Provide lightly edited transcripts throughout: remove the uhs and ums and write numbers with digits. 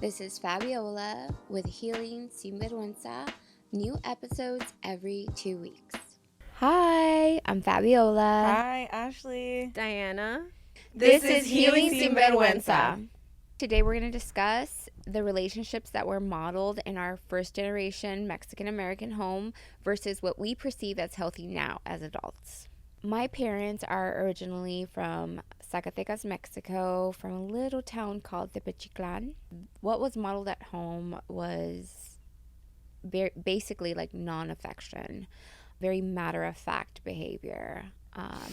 This is Fabiola with Healing Sinvergüenza. New episodes every 2 weeks. Hi, I'm Fabiola. Hi, Ashley. Diana. This is Healing Sinvergüenza. Today we're going to discuss the relationships that were modeled in our first generation Mexican-American home versus what we perceive as healthy now as adults. My parents are originally from Zacatecas, Mexico, from a little town called Tepechiclan. What was modeled at home was basically like non-affection, very matter-of-fact behavior.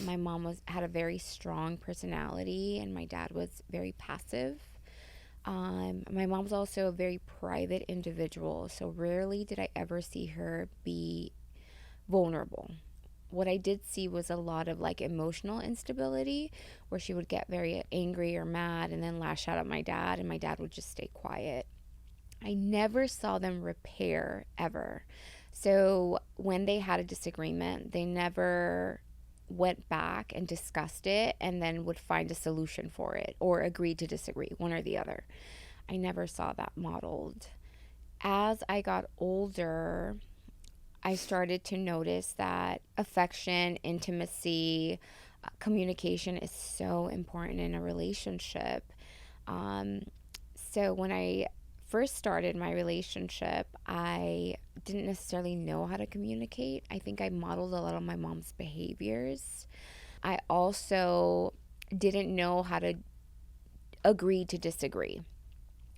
My mom had a very strong personality, and my dad was very passive. My mom was also a very private individual, so rarely did I ever see her be vulnerable. What I did see was a lot of like emotional instability, where she would get very angry or mad and then lash out at my dad, and my dad would just stay quiet. I never saw them repair ever. So when they had a disagreement, they never went back and discussed it and then would find a solution for it or agreed to disagree, one or the other. I never saw that modeled. As I got older, I started to notice that affection, intimacy, communication is so important in a relationship. So when I first started my relationship, I didn't necessarily know how to communicate. I think I modeled a lot of my mom's behaviors. I also didn't know how to agree to disagree,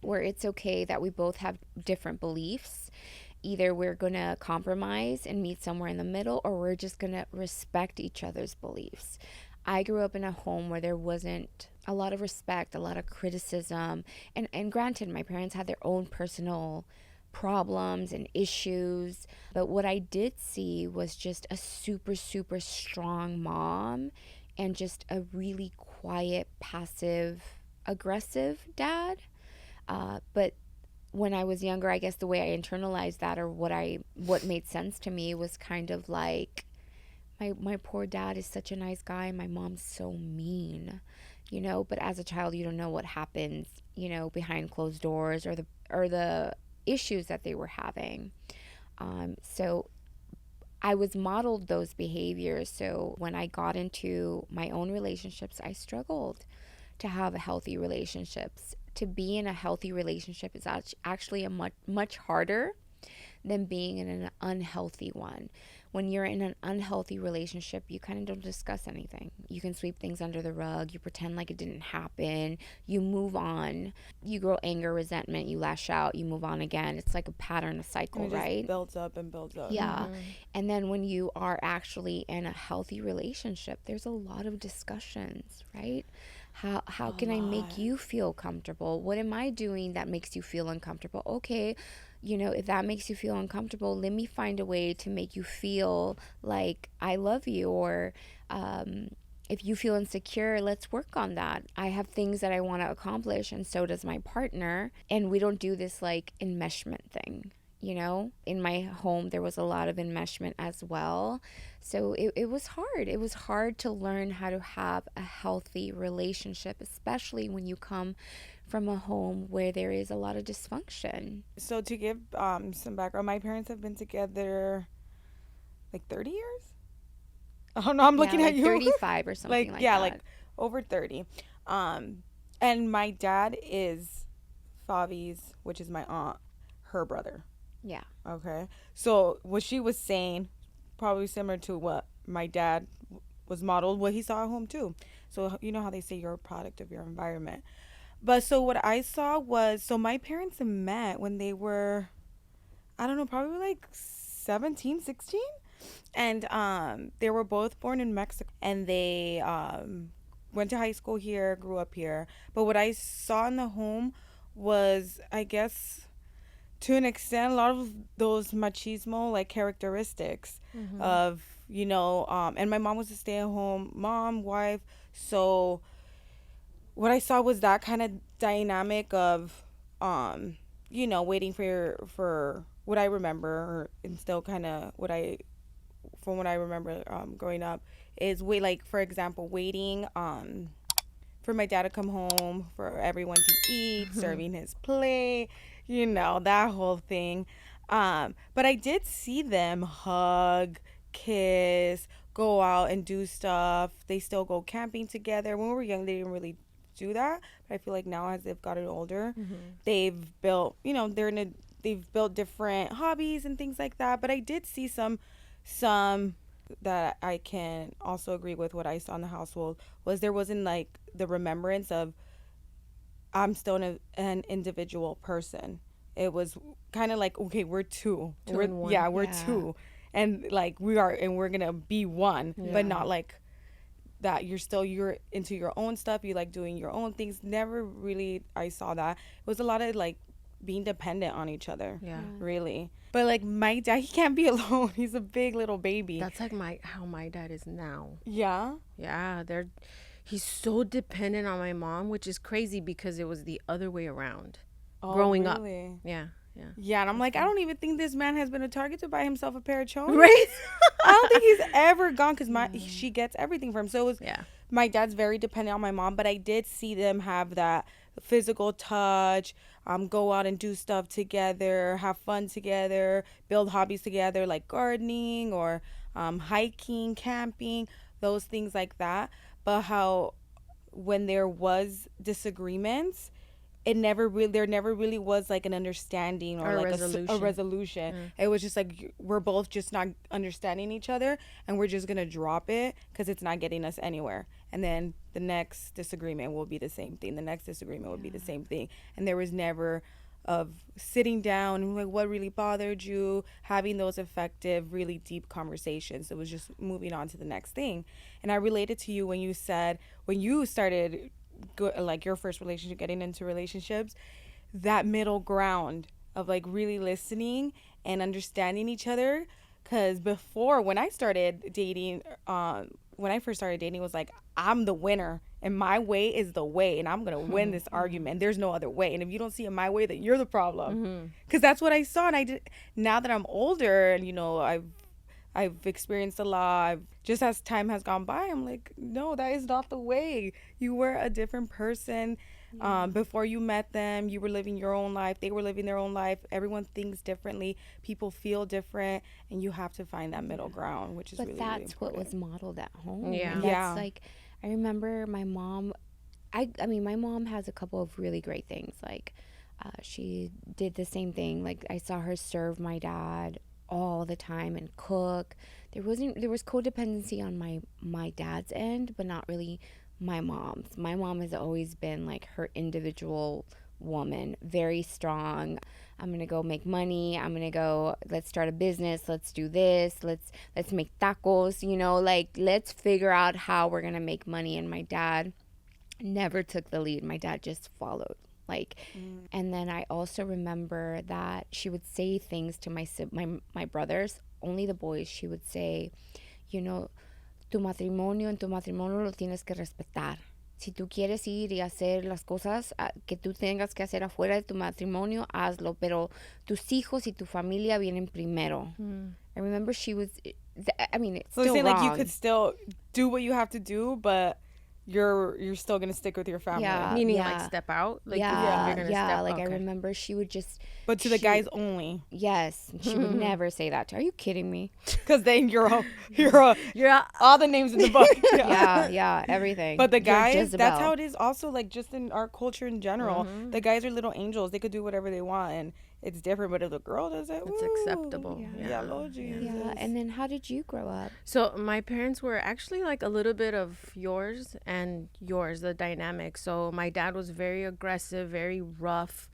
where it's okay that we both have different beliefs. Either we're going to compromise and meet somewhere in the middle, or we're just going to respect each other's beliefs. I grew up in a home where there wasn't a lot of respect, a lot of criticism. And granted, my parents had their own personal problems and issues. But what I did see was just a super, super strong mom and just a really quiet, passive, aggressive dad. But when I was younger, I guess the way I internalized that, or what made sense to me, was kind of like, my poor dad is such a nice guy and my mom's so mean, but as a child you don't know what happens, behind closed doors, or the issues that they were having. So I was modeled those behaviors. So when I got into my own relationships, I struggled to have healthy relationships. To be in a healthy relationship is actually a much harder than being in an unhealthy one. When you're in an unhealthy relationship, you kind of don't discuss anything. You can sweep things under the rug. You pretend like it didn't happen. You move on. You grow anger, resentment. You lash out. You move on again. It's like a pattern, a cycle, And it right? just builds up and builds up. Yeah. Mm-hmm. And then when you are actually in a healthy relationship, there's a lot of discussions, right? How can I make you feel comfortable? What am I doing that makes you feel uncomfortable? Okay, if that makes you feel uncomfortable, let me find a way to make you feel like I love you. Or if you feel insecure, let's work on that. I have things that I want to accomplish, and so does my partner. And we don't do this like enmeshment thing. In my home, there was a lot of enmeshment as well. So it was hard. It was hard to learn how to have a healthy relationship, especially when you come from a home where there is a lot of dysfunction. So to give some background, my parents have been together like 30 years. Oh no, I'm looking like at you. 35 or something like that. Like over 30. And my dad is Fabi's, which is my aunt, her brother. Yeah. Okay. So what she was saying, probably similar to what my dad was modeled, what he saw at home too. So you know how they say you're a product of your environment. But so what I saw was, so my parents met when they were, I don't know, probably like 17, 16. And they were both born in Mexico. And they went to high school here, grew up here. But what I saw in the home was, I guess, to an extent, a lot of those machismo like characteristics of, and my mom was a stay-at-home mom, wife. So what I saw was that kind of dynamic of, waiting for what I remember, and still kind of from what I remember growing up, is like, for example, waiting for my dad to come home, for everyone to eat, serving his plate, that whole thing. But I did see them hug, kiss, go out and do stuff. They still go camping together. When we were young, they didn't really do that. But I feel like now, as they've gotten older, they've built, they've built different hobbies and things like that. But I did see some that I can also agree with what I saw in the household was there wasn't like the remembrance of I'm still an individual person. It was kind of like, okay, we're two. We're two. And like we're going to be one, but not like that you're into your own stuff. You like doing your own things. Never really, I saw that. It was a lot of like being dependent on each other. Yeah. Really. But like my dad, he can't be alone. He's a big little baby. That's like how my dad is now. Yeah. Yeah. He's so dependent on my mom, which is crazy because it was the other way around. Growing really? Up. Yeah. Yeah. Yeah, and I'm like, I don't even think this man has been a Target to buy himself a pair of chonies. Right? I don't think he's ever gone because she gets everything from him. So it was, my dad's very dependent on my mom, but I did see them have that physical touch, go out and do stuff together, have fun together, build hobbies together like gardening or hiking, camping, those things like that. But how when there was disagreements, there never really was like an understanding or like a resolution. It was just like we're both just not understanding each other and we're just gonna drop it because it's not getting us anywhere. And then the next disagreement will be the same thing. The next disagreement will be the same thing. And there was never of sitting down and like what really bothered you, having those effective, really deep conversations. It was just moving on to the next thing. And I related to you when you said when you started like your first relationship, getting into relationships, that middle ground of like really listening and understanding each other. Because before, when I started dating, when I first started dating, it was like, I'm the winner and my way is the way and I'm going to win this argument. There's no other way. And if you don't see it my way, then you're the problem. Because that's what I saw. And now that I'm older and, I've experienced a lot. Just as time has gone by, I'm like, no, that is not the way. You were a different person. Before you met them, you were living your own life. They were living their own life. Everyone thinks differently. People feel different. And you have to find that middle ground, which is really important. But that's what was modeled at home. Yeah. That's like, I remember my mom, my mom has a couple of really great things. Like, she did the same thing. Like, I saw her serve my dad all the time and cook. There was codependency on my dad's end, but not really my mom's. My mom has always been like her individual woman, very strong. I'm gonna go make money. Let's start a business. Let's do this. Let's make tacos. Let's figure out how we're gonna make money. And my dad never took the lead. My dad just followed. And then I also remember that she would say things to my brothers, only the boys. She would say, tu matrimonio lo tienes que respetar. Si tú quieres ir y hacer las cosas que tú tengas que hacer afuera de tu matrimonio, hazlo, pero tus hijos y tu familia vienen primero. I remember she was, it's still wrong. Like you could still do what you have to do, but you're still gonna stick with your family. Yeah, meaning like step out. Like you're gonna step. Like okay. I remember she would just. But to the guys only. Yes, she would never say that. Are you kidding me? Because then you're all the names in the book. Yeah, everything. But the guys, that's how it is. Also, like just in our culture in general, the guys are little angels. They could do whatever they want, and it's different. But if the girl does it, it's acceptable. Yeah, Lord Jesus. Yeah, and then how did you grow up? So my parents were actually like a little bit of yours, the dynamic. So my dad was very aggressive, very rough,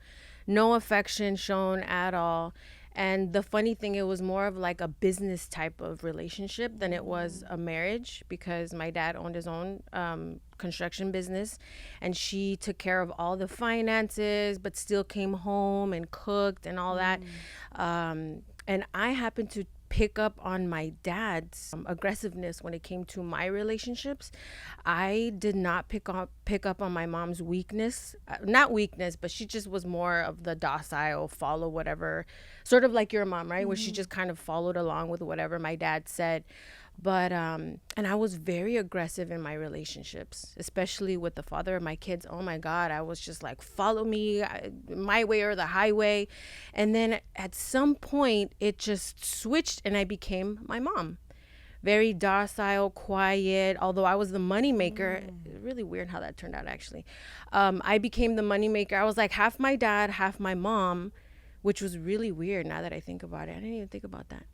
no affection shown at all. And the funny thing, it was more of like a business type of relationship than it was a marriage, because my dad owned his own construction business and she took care of all the finances, but still came home and cooked and all that. And I happened to pick up on my dad's aggressiveness when it came to my relationships. I did not pick up on my mom's weakness, not weakness, but she just was more of the docile, follow whatever, sort of like your mom, right? Where she just kind of followed along with whatever my dad said. But and I was very aggressive in my relationships, especially with the father of my kids. Oh my God, I was just like, follow me, my way or the highway. And then at some point it just switched and I became my mom. Very docile, quiet, although I was the money maker. Really weird how that turned out, actually. I became the money maker. I was like half my dad, half my mom, which was really weird now that I think about it. I didn't even think about that.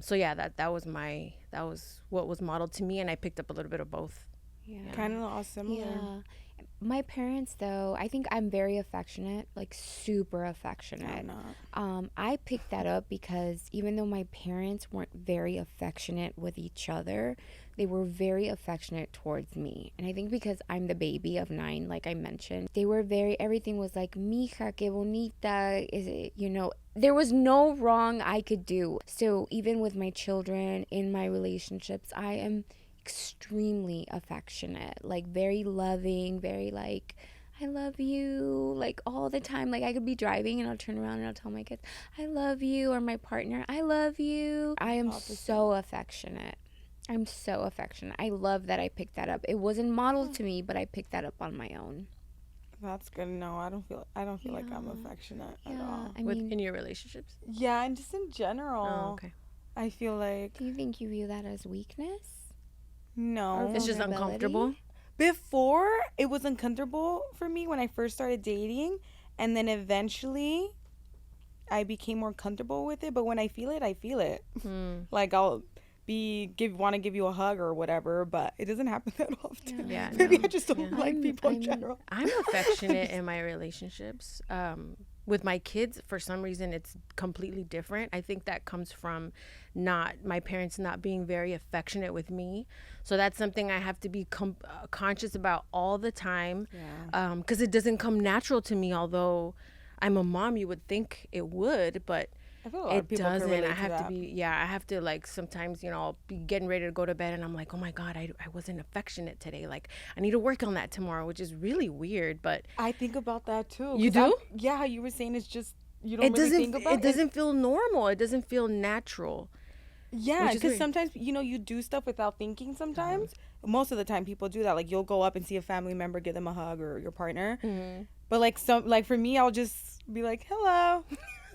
So yeah, that was what was modeled to me, and I picked up a little bit of both. Yeah. Kind of all similar. Yeah. My parents, though, I think I'm very affectionate, like super affectionate. I picked that up because even though my parents weren't very affectionate with each other, they were very affectionate towards me. And I think because I'm the baby of 9, like I mentioned, they were everything was like, mija, que bonita, is it, there was no wrong I could do. So even with my children, in my relationships, I am extremely affectionate, like very loving, very like, I love you, like all the time. Like I could be driving and I'll turn around and I'll tell my kids, I love you, or my partner, I love you. I am so affectionate. I'm so affectionate. I love that I picked that up. It wasn't modeled to me, but I picked that up on my own. That's good. No, I don't feel like I'm affectionate at all. In your relationships? Yeah, and just in general. Oh, okay. I feel like. Do you think you view that as weakness? No. It's just uncomfortable? Before, it was uncomfortable for me when I first started dating. And then eventually, I became more comfortable with it. But when I feel it, I feel it. Like, I'll want to give you a hug or whatever. But it doesn't happen that often. Yeah, Maybe I just don't like people in general. I'm affectionate in my relationships. With my kids, for some reason, it's completely different. I think that comes from my parents not being very affectionate with me. So that's something I have to be conscious about all the time. Yeah. Because it doesn't come natural to me. Although I'm a mom, you would think it would, but I feel a lot of people doesn't. can relate I have to to that. be, I have to, like, sometimes, I'll be getting ready to go to bed and I'm like, oh my God, I wasn't affectionate today. Like, I need to work on that tomorrow, which is really weird, but. I think about that too. You do? Yeah, how you were saying it's just, you don't really think about it. It doesn't feel normal. It doesn't feel natural. Yeah, because sometimes, you do stuff without thinking sometimes. Most of the time people do that. Like, you'll go up and see a family member, give them a hug, or your partner. Mm-hmm. But, like, for me, I'll just be like, hello.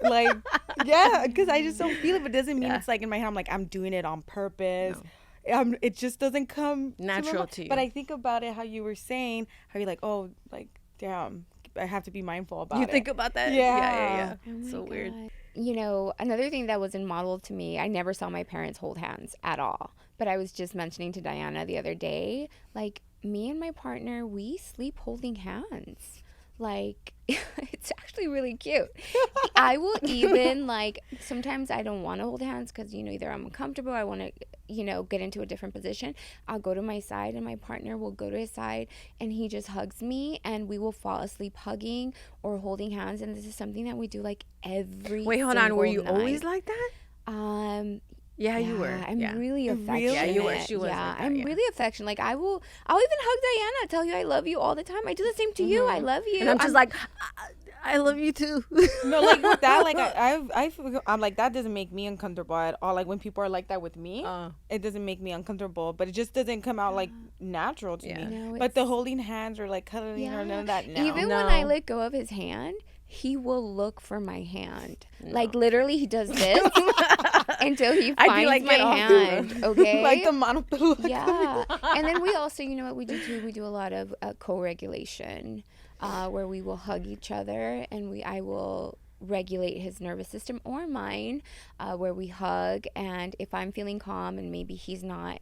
Like, yeah, because I just don't feel it. But it doesn't mean it's like in my head, I'm like, I'm doing it on purpose. No. It just doesn't come natural to you. But I think about it, how you were saying, how you're like, oh, like, damn, I have to be mindful about it. You think about that? Yeah. Oh so weird. Another thing that wasn't modeled to me, I never saw my parents hold hands at all. But I was just mentioning to Diana the other day, like, me and my partner, we sleep holding hands. Like, it's actually really cute. I will even, like, sometimes I don't want to hold hands because, either I'm uncomfortable, I want to, get into a different position. I'll go to my side and my partner will go to his side and he just hugs me and we will fall asleep hugging or holding hands. And this is something that we do, like, every Wait, hold on. Were you always like that? Yeah, you were. I'm really affectionate. Yeah, you were. She was. Yeah, like that, I'm really affectionate. Like, I'll even hug Diana, tell you I love you all the time. I do the same to you. I love you. And I'm just like, I love you too. No, like with that, like I'm like, that doesn't make me uncomfortable at all. Like when people are like that with me, it doesn't make me uncomfortable. But it just doesn't come out like natural to me. No, but the holding hands or like cuddling or none of that. No. Even when I let go of his hand, he will look for my hand. No. Like literally, he does this until he finds my hand. Okay, like the monopillow. Yeah, and then we also, what we do too? We do a lot of co-regulation, where we will hug each other, and I will regulate his nervous system or mine, where we hug. And if I'm feeling calm and maybe he's not,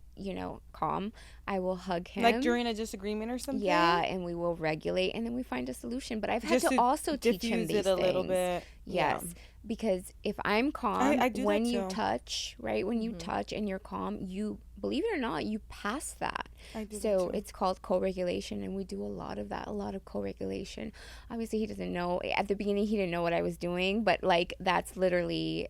calm, I will hug him. Like during a disagreement or something? Yeah, and we will regulate and then we find a solution. But I've had to also teach him these things. Diffuse it a little bit. Yes, because if I'm calm, I do when that you too. touch, right? When you touch and you're calm, you, believe it or not, you pass that. I do so that too. It's called co-regulation, and we do a lot of that, a lot of co-regulation. Obviously, he doesn't know. At the beginning, he didn't know what I was doing, but like that's literally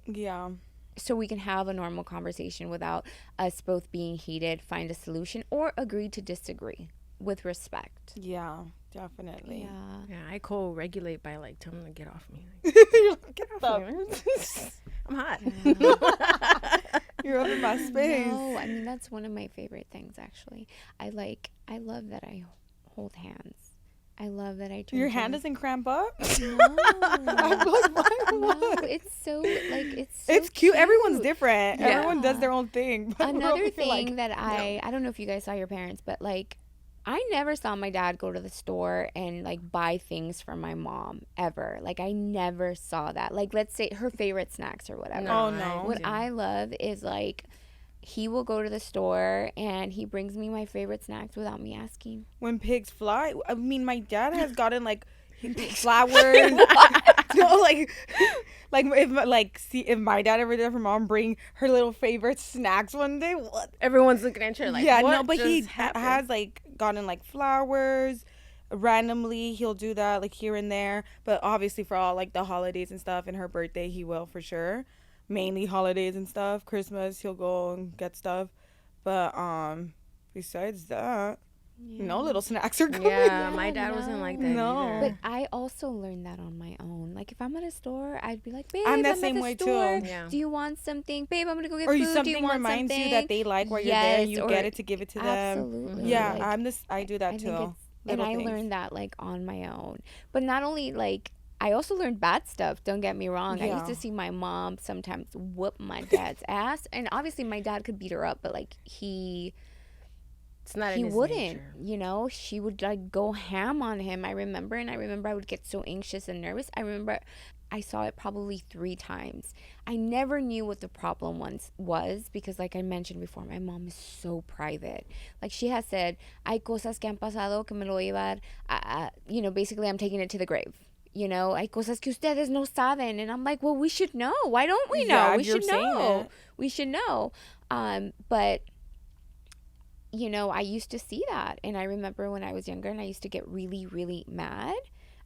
so we can have a normal conversation without us both being heated, find a solution, or agree to disagree with respect. Yeah, definitely. Yeah, I co-regulate by like telling him to get off me. Get off me. I'm hot. You're up in my space. No, I mean, that's one of my favorite things, actually. I love that I hold hands. I love that I turn Your to hand my- doesn't cramp up? No. I'm like, why? No, it's so, like, it's so It's cute. Everyone's different. Yeah. Everyone does their own thing. But we're Another over here thing like, that I don't know if you guys saw your parents, but like I never saw my dad go to the store and like buy things for my mom ever. Like I never saw that. Like let's say her favorite snacks or whatever. Oh, no. What I love is like he will go to the store and he brings me my favorite snacks without me asking. when pigs fly. I mean, my dad has gotten like flowers. No, if my dad ever did for mom bring her little favorite snacks one day, what? Everyone's looking at you like, Yeah, what no, but he just happened? has like gotten like flowers randomly. He'll do that like here and there, but obviously for all like the holidays and stuff and her birthday, he will for sure. Mainly holidays and stuff. Christmas, he'll go and get stuff, but besides that, no little snacks are coming. Yeah, my dad wasn't like that No. either. But I also learned that on my own. Like if I'm at a store, I'd be like, "Babe, I'm that at same the way, too. store. Yeah. Do you want something? Babe, I'm gonna go get Or food. you Do you something want reminds something?" you that they like while you're there, and you Yes, get or- it to give it to them. Absolutely. Yeah, Like, I do that I think too. it's, and Little I things. learned that like on my own. But not only like I also learned bad stuff. Don't get me wrong. I used to Yeah. see my mom sometimes whoop my dad's ass, and obviously my dad could beat her up, but like It's not he in his wouldn't. nature. You know, she would like go ham on him. I remember I would get so anxious and nervous. I remember I saw it probably 3 times. I never knew what the problem was because, like I mentioned before, my mom is so private. Like she has said, "Hay cosas que han pasado que me lo llevar." You know, basically, I'm taking it to the grave. You know, hay cosas que ustedes no saben, and I'm like, well, we should know. Why don't we know? Yeah, We you're should saying know. it. We should know. But you know, I used to see that, and I remember when I was younger, and I used to get really, really mad.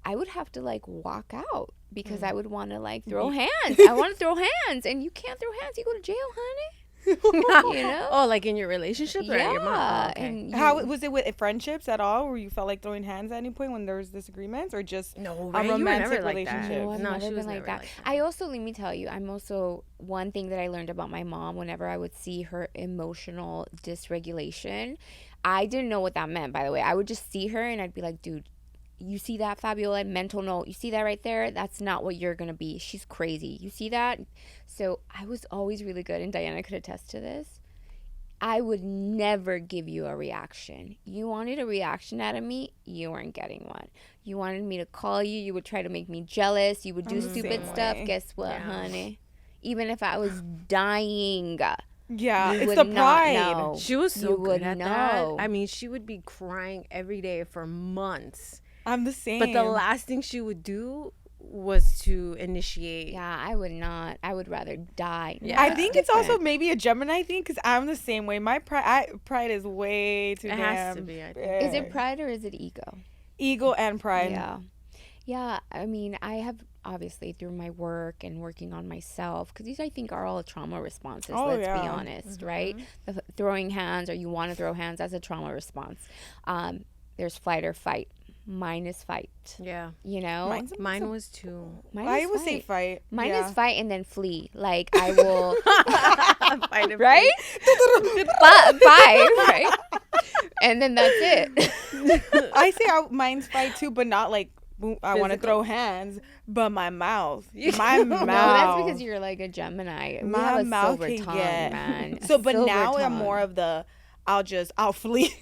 I would have to like walk out because I would want to like throw hands. I want to throw hands, and you can't throw hands. You go to jail, honey. You know? Oh, like in your relationships or at your mom? Oh, okay. And How was it with friendships at all? Where you felt like throwing hands at any point when there was disagreements, or just No, a right? You were romantic never like that. relationship? No, I've No, never she been was like never that. like that. I also, let me tell you, I'm also, one thing that I learned about my mom whenever I would see her emotional dysregulation, I didn't know what that meant, by the way. I would just see her and I'd be like, dude, you see that, Fabiola? Mental note. You see that right there? That's not what you're going to be. She's crazy. You see that? So I was always really good, and Diana could attest to this. I would never give you a reaction. You wanted a reaction out of me, you weren't getting one. You wanted me to call you, you would try to make me jealous, you would do I'm the stupid same stuff. way. Guess what, Yeah. honey? Even if I was dying, Yeah, you it's would the not pride. know. She was so You good would at know. that. I mean, she would be crying every day for months. I'm the same. But the last thing she would do was to initiate. Yeah, I would not. I would rather die. Yeah. I That's think it's also different. maybe a Gemini thing because I'm the same way. My pride is way too It damn has to be, I think. Is big. it pride or is it ego? Ego and pride. Yeah. Yeah, I mean, I have obviously through my work and working on myself, because these I think are all trauma responses, Oh, let's be yeah. honest, right? The throwing hands or you want to throw hands as a trauma response. There's flight or fight. Mine is fight, Yeah. you know? Mine was too. Mine I is would say fight. fight. Mine yeah. is fight and then flee. Like I will, Fight and right? Bye, right? And then that's it. I say mine's fight too, but not like I want to Physical. throw hands, but my mouth, my mouth. No, that's because you're like a Gemini. We my have a mouth silver can tongue, get. man. So, but Silver now I'm tongue. more of the I'll flee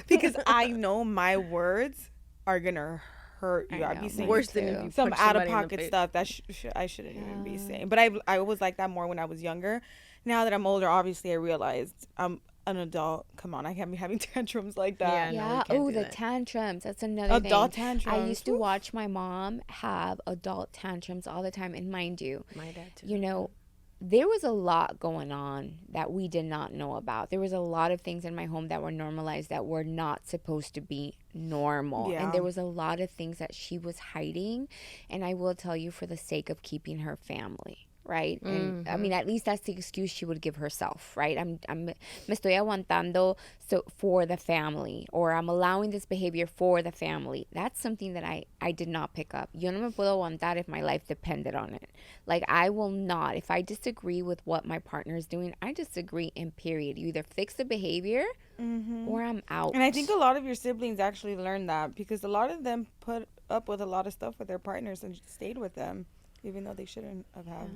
because I know my words are gonna hurt you. I I'd be know, saying mine Worse too. than if you some punch out somebody of in the pocket face. stuff that I shouldn't even be Yeah. saying. But I was like that more when I was younger. Now that I'm older, obviously I realized I'm an adult. Come on, I can't be having tantrums like that. Yeah, no, we Yeah. can't Oh, do the that. tantrums. That's another Adult thing. tantrums. I used to watch my mom have adult tantrums all the time. And mind you, My dad too. you know, there was a lot going on that we did not know about. There was a lot of things in my home that were normalized that were not supposed to be normal. Yeah. And there was a lot of things that she was hiding. And I will tell you, for the sake of keeping her family. right? And I mean, at least that's the excuse she would give herself, right? Me estoy aguantando so for the family, or I'm allowing this behavior for the family. That's something that I did not pick up. Yo no me puedo aguantar if my life depended on it. Like, I will not. If I disagree with what my partner is doing, I disagree, in period. You either fix the behavior or I'm out. And I think a lot of your siblings actually learned that, because a lot of them put up with a lot of stuff with their partners and stayed with them, even though they shouldn't have had.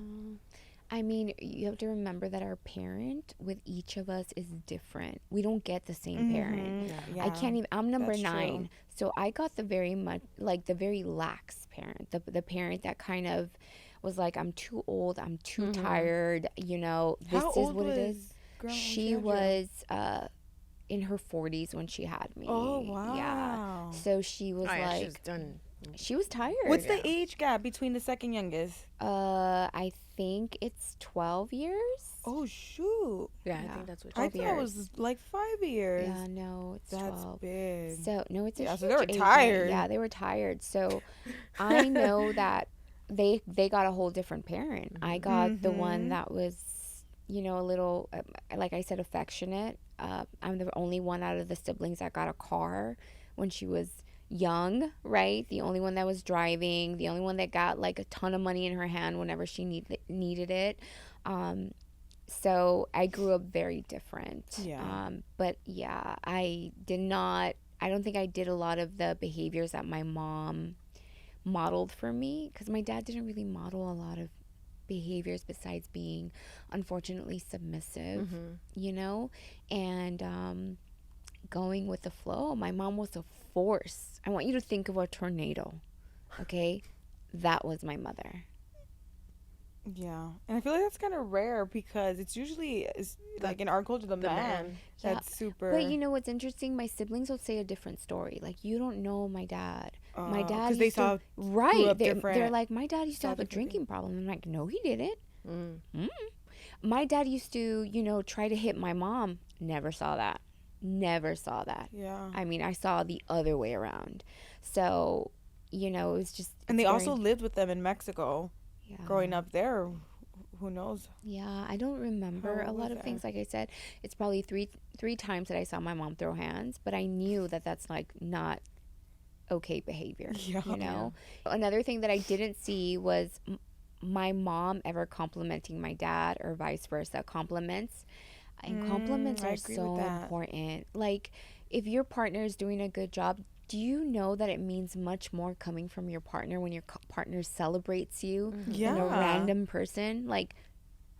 I mean, you have to remember that our parent with each of us is different. We don't get the same parent. Yeah, I can't even. I'm number that's 9, true. so I got the very much like the very lax parent, the parent that kind of was like, I'm too old, I'm too tired. You know, this How is old what it was is. Grandma when She had you? was in her 40s when she had me. Oh, wow. Yeah. So she was She like, was done. she was tired. What's the age gap between the second youngest? I think it's 12 years. Oh, shoot. Yeah, Yeah. I think that's what I she thought it was like 5 years. Yeah, no, it's That's 12. big. So no, it's a Yeah, huge so they were age range. tired. Yeah, they were tired. So I know that they got a whole different parent. I got the one that was, you know, a little, like I said, affectionate. I'm the only one out of the siblings that got a car when she was young, right? The only one that was driving. The only one that got like a ton of money in her hand whenever she needed it. So I grew up very different. Yeah. But yeah, I don't think I did a lot of the behaviors that my mom modeled for me, because my dad didn't really model a lot of behaviors besides being unfortunately submissive, you know, and going with the flow. My mom was a force. I want you to think of a tornado, okay? That was my mother. Yeah. And I feel like that's kind of rare, because it's usually, like in our culture, the man. Yeah. That's super. But you know what's interesting? My siblings will say a different story. Like, you don't know my dad. My dad because they used to, saw grew up They're different. like, my dad used to Saw have a different drinking problem. I'm like, no, he didn't. Mm. My dad used to, you know, try to hit my mom. Never saw that. Never saw that. Yeah. I mean, I saw the other way around. So, you know, it was just. And they it's also lived with them in Mexico. yeah. Growing up there, who knows? Yeah, I don't remember How a lot was of that? things. Like I said, it's probably three times that I saw my mom throw hands, but I knew that that's like not okay behavior. Yeah. You know, another thing that I didn't see was my mom ever complimenting my dad, or vice versa. Compliments I are agree so with that. important. Like, if your partner is doing a good job, do you know that it means much more coming from your partner when your partner celebrates you Yeah. than a random person? Like,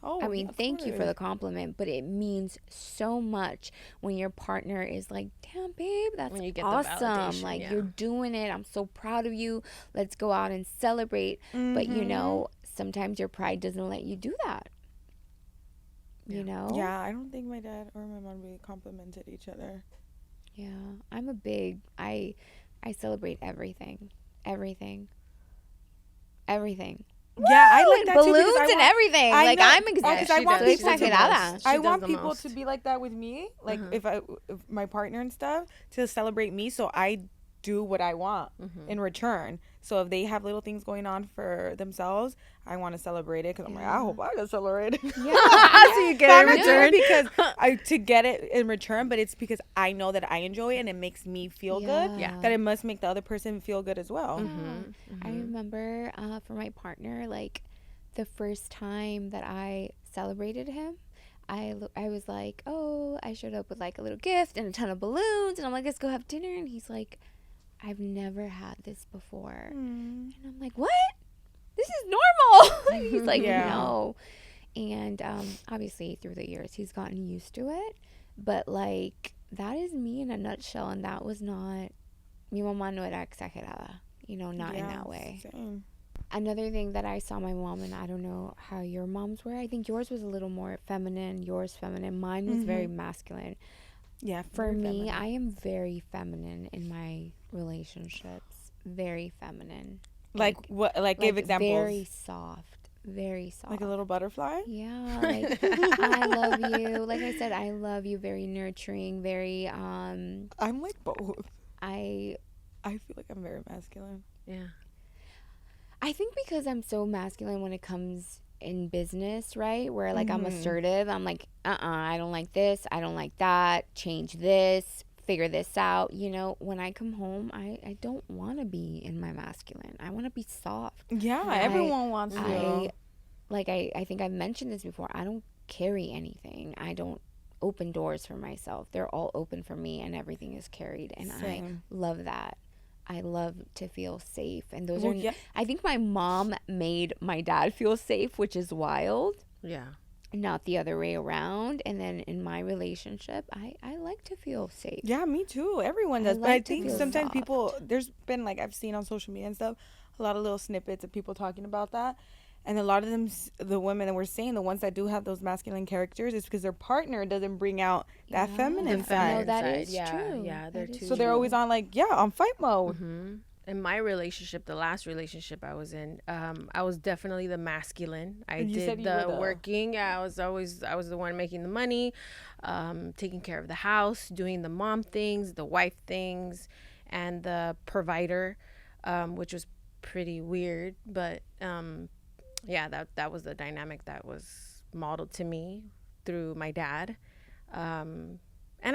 Oh, I mean, of thank you for the course. compliment, but it means so much when your partner is like, damn, babe, that's When you get the awesome. validation, Like, yeah. you're doing it. I'm so proud of you. Let's go out and celebrate. But, you know, sometimes your pride doesn't let you do that. You know? Yeah, I don't think my dad or my mom really complimented each other. Yeah. I'm a big, I celebrate everything. Everything. Everything. Yeah, I like And that too, because balloons I and want- everything. I Like, know- I'm oh, 'cause I estoy want people to- exagerada. She I does want the people most. to be like that with me, like if my partner and stuff, to celebrate me, so I do what I want in return. So if they have little things going on for themselves, I want to celebrate it, because I'm like, I hope I get celebrated. Yeah. So you But get I'm it not in doing return. it because I to get it in return, but it's because I know that I enjoy it and it makes me feel good. Yeah. That it must make the other person feel good as well. I remember for my partner, like, the first time that I celebrated him, I was like, oh, I showed up with like a little gift and a ton of balloons, and I'm like, let's go have dinner. And he's like, I've never had this before. And I'm like, what? This is normal. And he's like, Yeah. no. And obviously through the years he's gotten used to it, but like, that is me in a nutshell. And that was not, mi mamá no era exagerada, you know, not in that way. Same. Another thing that I saw my mom, and I don't know how your moms were, I think yours was a little more feminine, yours feminine, mine was very masculine. Yeah. For very me, feminine. I am very feminine in my relationships. Very feminine. Like what? Like give examples. Very soft. Very soft. Like a little butterfly. Yeah, like, I love you. Like I said, I love you. Very nurturing. Very I'm like both. I feel like I'm very masculine. Yeah. I think because I'm so masculine when it comes in business, right? Where like I'm assertive. I'm like, I don't like this. I don't like that. Change this. Figure this out. You know, when I come home, I don't want to be in my masculine. I want to be soft. Yeah, everyone wants to. I think I've mentioned this before. I don't carry anything. I don't open doors for myself. They're all open for me, and everything is carried. And Same. I love that. I love to feel safe. And those Well, are, yeah. I think my mom made my dad feel safe, which is wild, Yeah. not the other way around. And then in my relationship, I like to feel safe. Yeah, me too. Everyone does. But I like to think feel sometimes soft. people, there's been like, I've seen on social media and stuff, a lot of little snippets of people talking about that. And a lot of them, the women that we're saying, the ones that do have those masculine characters, is because their partner doesn't bring out that Yeah. feminine The side. No, that is yeah, true. Yeah, they're That is too. So they're always on like, on fight mode. In my relationship, the last relationship I was in, I was definitely the masculine. I You said did you were the the- working. Yeah, I was the one making the money, taking care of the house, doing the mom things, the wife things, and the provider, which was pretty weird. But yeah, that was the dynamic that was modeled to me through my dad. And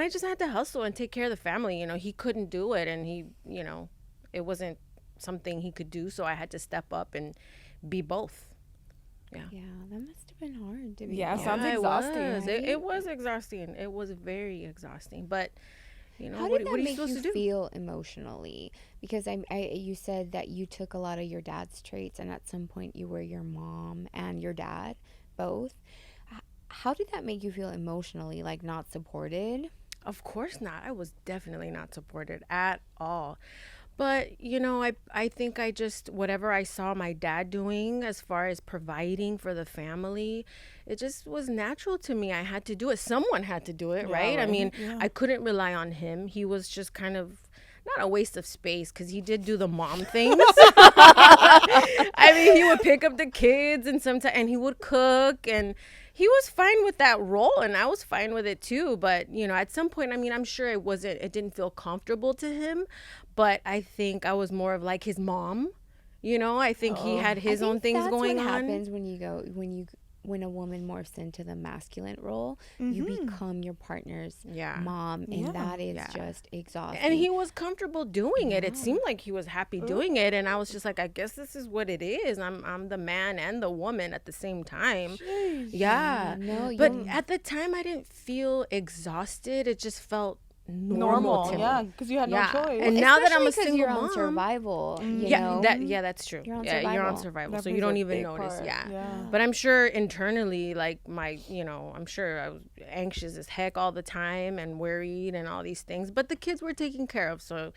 I just had to hustle and take care of the family. You know, he couldn't do it, and it wasn't something he could do, so I had to step up and be both. Yeah, that must have been hard to be. Yeah, it both. sounds exhausting. It was exhausting. It was very exhausting. But How what did that are you make supposed you to do? feel emotionally? Because you said that you took a lot of your dad's traits, and at some point you were your mom and your dad, both. How did that make you feel emotionally? Like not supported? Of course not. I was definitely not supported at all. But, I think I just, whatever I saw my dad doing as far as providing for the family, it just was natural to me. I had to do it. Someone had to do it, right? I right. mean, Yeah. I couldn't rely on him. He was just kind of not a waste of space because he did do the mom things. I mean, he would pick up the kids and he would cook, and he was fine with that role, and I was fine with it too. But at some point, I mean, I'm sure it didn't feel comfortable to him, but I think I was more of like his mom. I think he had his own things going That's what on. happens when a woman morphs into the masculine role. You become your partner's mom, and that is just exhausting. And he was comfortable doing it. It seemed like he was happy doing it, and I was just like, I guess this is what it is. I'm the man and the woman at the same time. Jeez. Yeah. No, But at the time, I didn't feel exhausted. It just felt normal to me. Yeah, because you had no choice. And now that I'm a Especially 'cause single you're mom, on survival. You yeah, know? that's true. You're on You're on survival. survival, That so you plays don't a even big notice. part. Yeah. But I'm sure internally, like I'm sure I was anxious as heck all the time and worried and all these things. But the kids were taken care of, so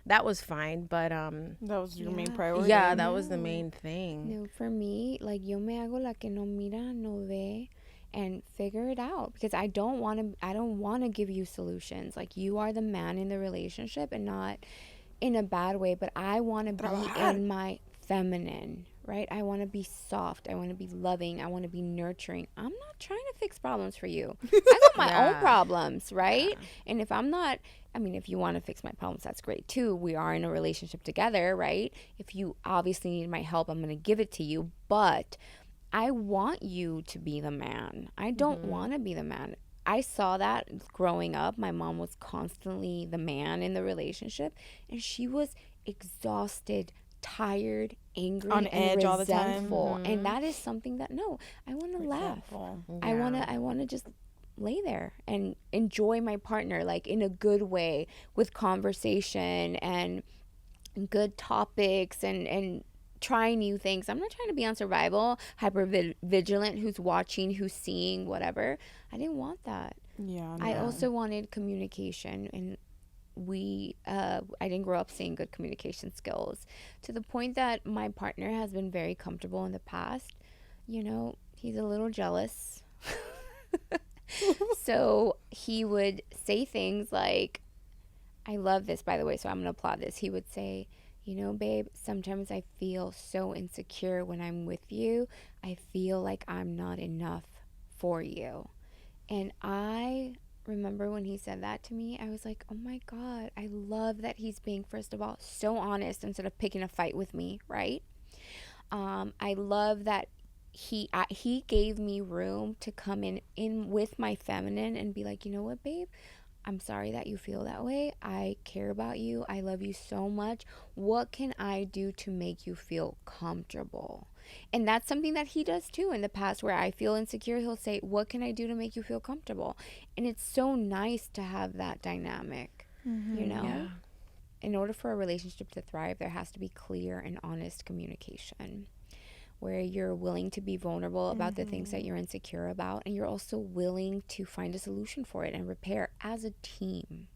that was fine. But That was your main priority. yeah, that was the main thing. No, for me, like yo me hago la que no mira, no ve, and figure it out, because I don't want to give you solutions. Like, you are the man in the relationship, and not in a bad way, but I want to be in my feminine, right? I want to be soft. I want to be loving. I want to be nurturing. I'm not trying to fix problems for you. I got my own problems, right? And if I'm not, I mean, if you want to fix my problems, that's great too. We are in a relationship together, right? If you obviously need my help, I'm going to give it to you, but I want you to be the man. I don't want to be the man. I saw that growing up. My mom was constantly the man in the relationship, and she was exhausted, tired, angry, On and edge all the time. resentful. And that is something that I want to laugh. I want to just lay there and enjoy my partner, like in a good way, with conversation and good topics and try new things. I'm not trying to be on survival, hyper vigilant, who's watching, who's seeing, whatever. I didn't want that. Yeah. I also wanted communication, and I didn't grow up seeing good communication skills, to the point that my partner has been very comfortable in the past. He's a little jealous. So he would say things like, I love this, by the way, so I'm going to applaud this. He would say, babe, sometimes I feel so insecure when I'm with you. I feel like I'm not enough for you. And I remember when he said that to me, I was like, oh my God, I love that he's being, first of all, so honest instead of picking a fight with me, right? I love that he gave me room to come in with my feminine and be like, you know what, babe, I'm sorry that you feel that way. I care about you. I love you so much. What can I do to make you feel comfortable? And that's something that he does too. In the past, where I feel insecure, he'll say, what can I do to make you feel comfortable? And it's so nice to have that dynamic, you know? Yeah. In order for a relationship to thrive, there has to be clear and honest communication, where you're willing to be vulnerable about the things that you're insecure about, and you're also willing to find a solution for it and repair as a team.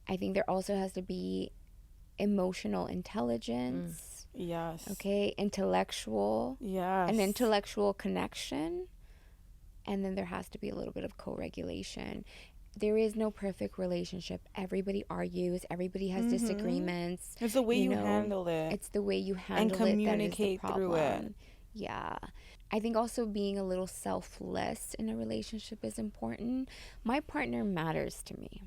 I think there also has to be emotional intelligence. Yes. Okay, intellectual. Yes. An intellectual connection. And then there has to be a little bit of co-regulation. There is no perfect relationship. Everybody argues. Everybody has disagreements. It's the way you handle it. It's the way you handle and it communicate that is the through problem. it. Yeah. I think also being a little selfless in a relationship is important. My partner matters to me,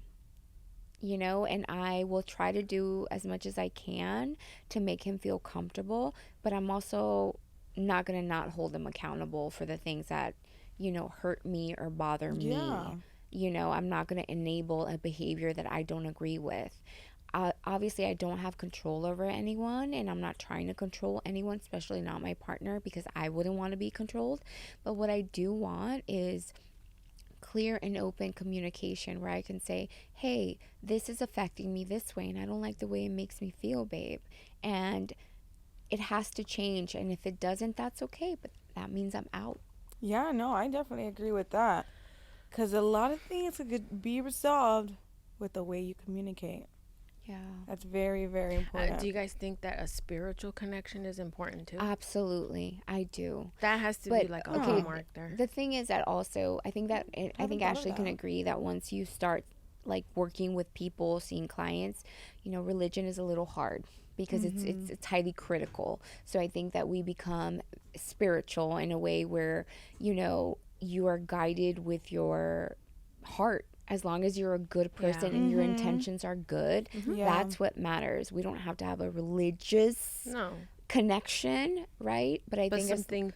you know, and I will try to do as much as I can to make him feel comfortable, but I'm also not going to not hold him accountable for the things that, you know, hurt me or bother me. You know, I'm not going to enable a behavior that I don't agree with. Obviously, I don't have control over anyone, and I'm not trying to control anyone, especially not my partner, because I wouldn't want to be controlled. But what I do want is clear and open communication, where I can say, hey, this is affecting me this way, and I don't like the way it makes me feel, babe. And it has to change. And if it doesn't, that's okay. But that means I'm out. Yeah, no, I definitely agree with that. Because a lot of things could be resolved with the way you communicate. Yeah. That's very, very important. Do you guys think that a spiritual connection is important too? Absolutely. I do. That has to But, be like a okay, hallmark there. The thing is that also, I think Ashley can agree that once you start like working with people, seeing clients, you know, religion is a little hard because it's highly critical. So I think that we become spiritual in a way where, you know, you are guided with your heart. As long as you're a good person and your intentions are good, that's what matters. We don't have to have a religious connection, right? But I think something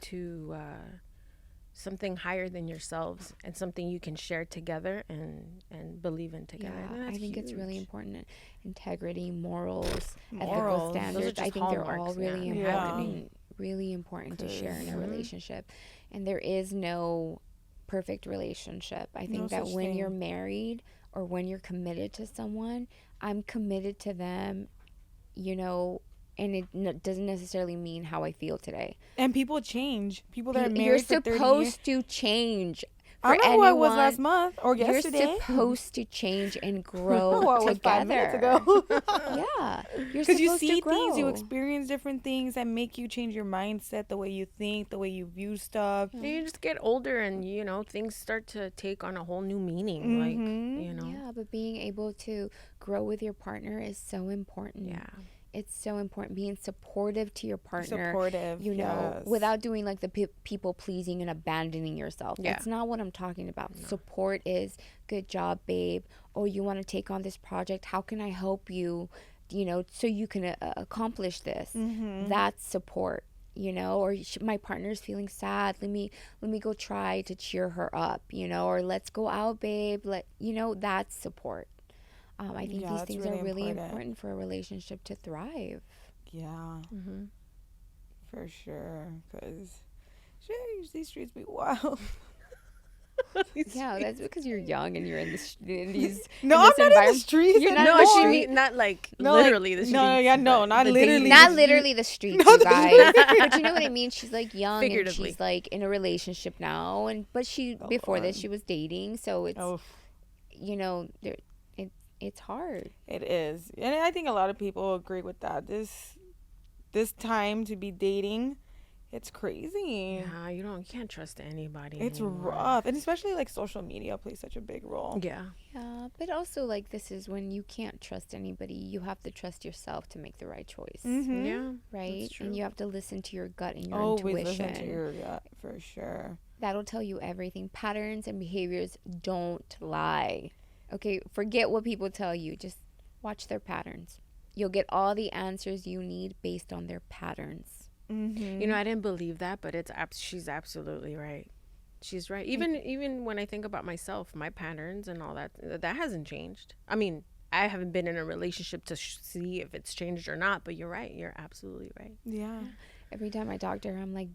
something higher than yourselves and something you can share together and believe in together. Yeah, I think it's really important. Integrity, morals, ethical standards. I think they're all really important. Really important to share in a relationship. And there is no perfect relationship. I think that when you're married or when you're committed to someone, I'm committed to them, you know, and it doesn't necessarily mean how I feel today. And people change. People that are married for 30 years. You're supposed to change. I don't know who I was last month or yesterday. You're supposed to change and grow I was together. 5 minutes ago. Yeah, because you see things, you experience different things that make you change your mindset, the way you think, the way you view stuff. You just get older, and you know things start to take on a whole new meaning. Like you know, yeah. But being able to grow with your partner is so important. Yeah. It's so important being supportive to your partner. Supportive, you know, without doing like the people pleasing and abandoning yourself. Yeah. That's not what I'm talking about. No. Support is, good job, babe. Oh, you want to take on this project? How can I help you? You know, so you can accomplish this. That's support. You know, or my partner's feeling sad. Let me go try to cheer her up. You know, or let's go out, babe. You know, that's support. I think these things are really important for a relationship to thrive. Yeah, for sure. Because these streets be wild. Yeah, that's because you're young and you're in these. No, I'm not in the streets. You're no, she mean not like literally the streets. Not literally. Not literally the streets, you guys. But you know what I mean. She's like young and she's like in a relationship now, but before this she was dating, so it's you know it's hard. It is, and I think a lot of people agree with that. This time to be dating, it's crazy. Yeah, you can't trust anybody. It's anymore. rough, and especially like social media plays such a big role. Yeah, but also like this is when you can't trust anybody. You have to trust yourself to make the right choice. Yeah, right. And you have to listen to your gut and your Always intuition. Listen to your gut for sure. That'll tell you everything. Patterns and behaviors don't lie. Okay, forget what people tell you. Just watch their patterns. You'll get all the answers you need based on their patterns. You know, I didn't believe that, but she's absolutely right. She's right. Even when I think about myself, my patterns and all that hasn't changed. I mean, I haven't been in a relationship to see if it's changed or not, but you're right. You're absolutely right. Yeah. Every time I talk to her, I'm like,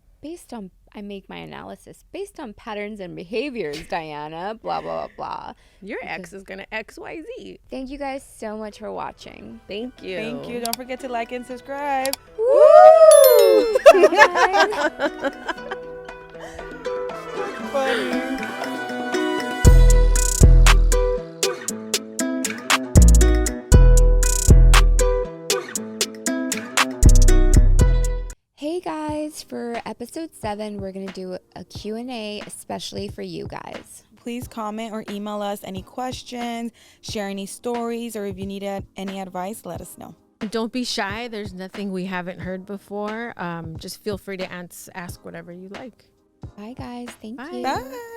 I make my analysis based on patterns and behaviors, Diana, blah, blah, blah, blah. Your ex is going to XYZ. Thank you guys so much for watching. Thank you. Thank you. Don't forget to like and subscribe. Woo! Bye. Funny. Hey guys, for episode 7, we're going to do a Q&A especially for you guys. Please comment or email us any questions, share any stories, or if you need any advice, let us know. Don't be shy. There's nothing we haven't heard before. Just feel free to ask whatever you like. Bye guys. Thank you. Bye.